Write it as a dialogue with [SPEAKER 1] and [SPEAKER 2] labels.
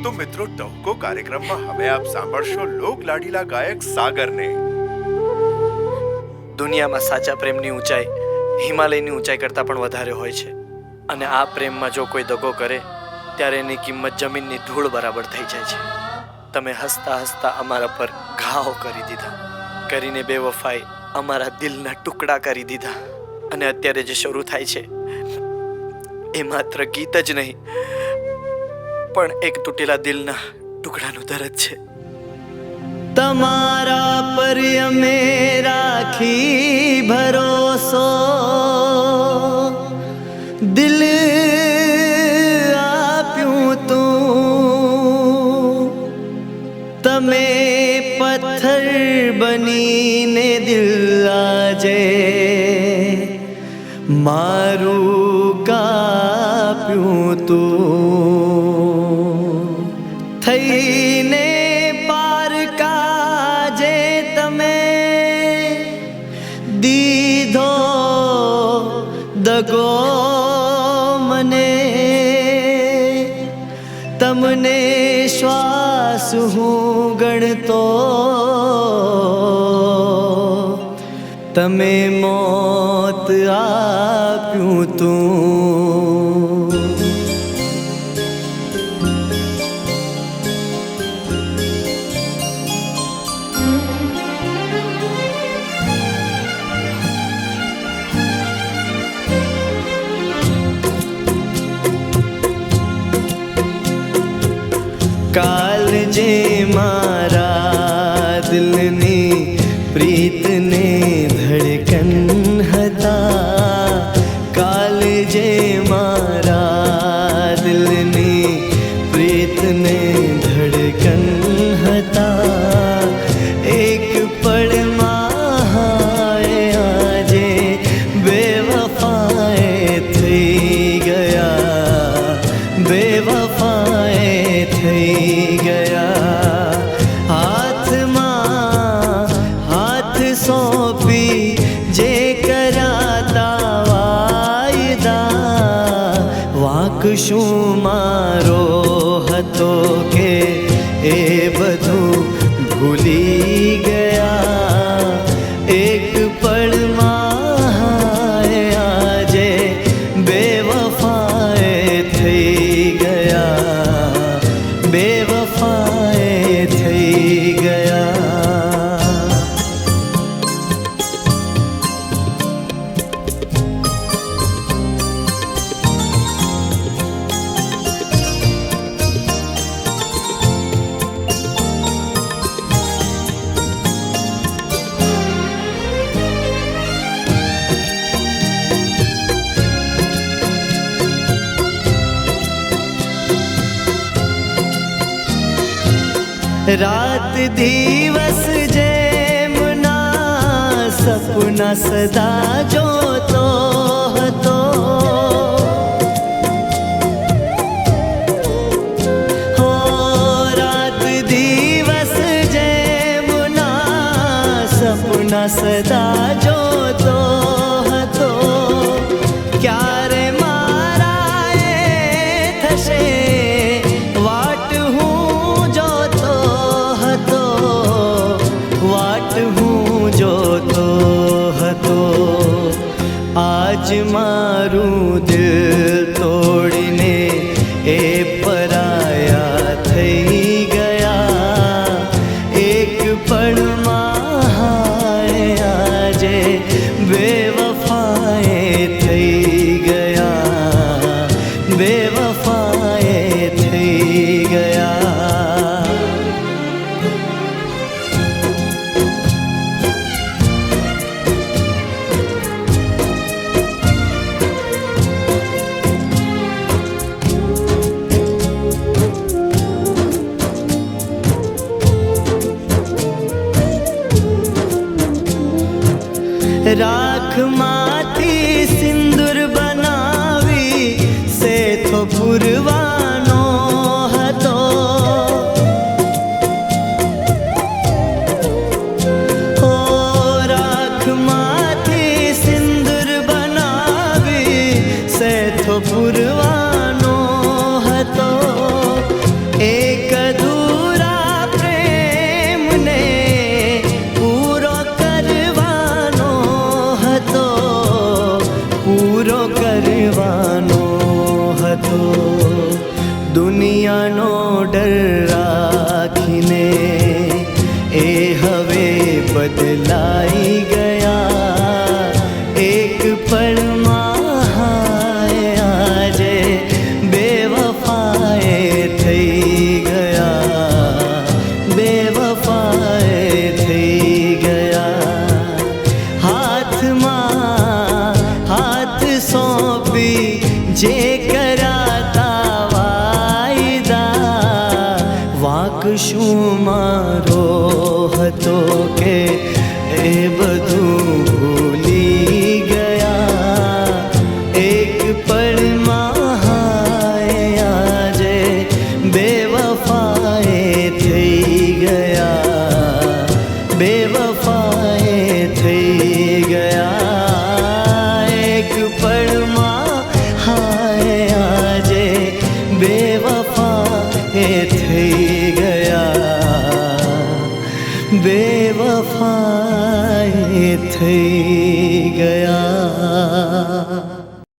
[SPEAKER 1] તો મિત્રો ટહુકો કાર્યક્રમમાં હવે આપ સાંભળશો લોક લાડીલા ગાયક સાગરને.
[SPEAKER 2] દુનિયામાં સાચા પ્રેમની ઊંચાઈ હિમાલયની ઊંચાઈ કરતાં પણ વધારે હોય છે, અને આ પ્રેમમાં જો કોઈ દગો કરે ત્યારે એની કિંમત જમીનની ધૂળ બરાબર થઈ જાય છે. તમે હસતા હસતા અમારા પર ઘાવ કરી દીધા, કરીને બેવફાઈ અમારા દિલના ટુકડા કરી દીધા, અને અત્યારે જે શરૂ થાય છે એ માત્ર ગીત જ નહીં પણ એક તૂટેલા દિલના ટુકડાનું દર્દ છે. તમારા પર અમે રાખી ભરોસો, દિલ આપ્યું તું, તમે પથ્થર બનીને દિલ આજે મારું કાપ્યું તું. થઈને પારકા જે તમે દીધો દગો મને, તમને શ્વાસ હું ગણતો, તમે મોત આપ્યું તું. કાલ જે મારા દિલની પ્રીતને ધડકન હતા, કાલ જે મારા દિલની પ્રીતને ધડકન હતા, એક પળમાં હાય આજે બેવફાએ થઈ ગયા, બેવફાએ થઈ ગયા. હાથમાં હાથ સોંપી જે કરાતા વાયદા, વાંક શું મારો હતો કે એ બધું ભૂલી ગયા. એક પળમાં હાય આજે બેવફાએ થઈ ગયા, બેવફાએ થઈ ગયા. રાત દિવસ જેમના સપના સદા જોતો હતો, હો રાત દિવસ જેમના સપના સદા જોતો હતો, ક્યારે મારા એ થશે વાટ હું જોતો હતો, વાટ હું જોતો હતો. આજ મારું દિલ તોડીને એ પરાયા થઈ ગયા. એક પળમાં હાય આજે બેવફાએ થઈ ગયા, બેવફાએ થઈ ગયા. રાખમાંથી સિંદૂર બનાવી સેથો પૂરવાનો હતો, હો રાખમાંથી સિંદૂર બનાવી સેથો પૂરવાનો હતો. એક
[SPEAKER 3] કરવાનો હતો, દુનિયાનો ડર રાખીને એ હવે બદલાઈ ગયા એક પળમાં. હાય આજે બેવફાએ થઈ ગયા, બેવફાએ થઈ ગયા. હાથમાં હાથ સોંપી જે કરાતા વાયદા, વાંક શું મારો હતો કે એ બધું ભૂલી ગયા એક પળમાં. હાય આજે બેવફાએ થઈ ગયા, બેવફાએ થઈ ગયા એક પળમાં. હાય આજે બેવફાએ થઈ ગયા, બેવફાએ થઈ ગયા.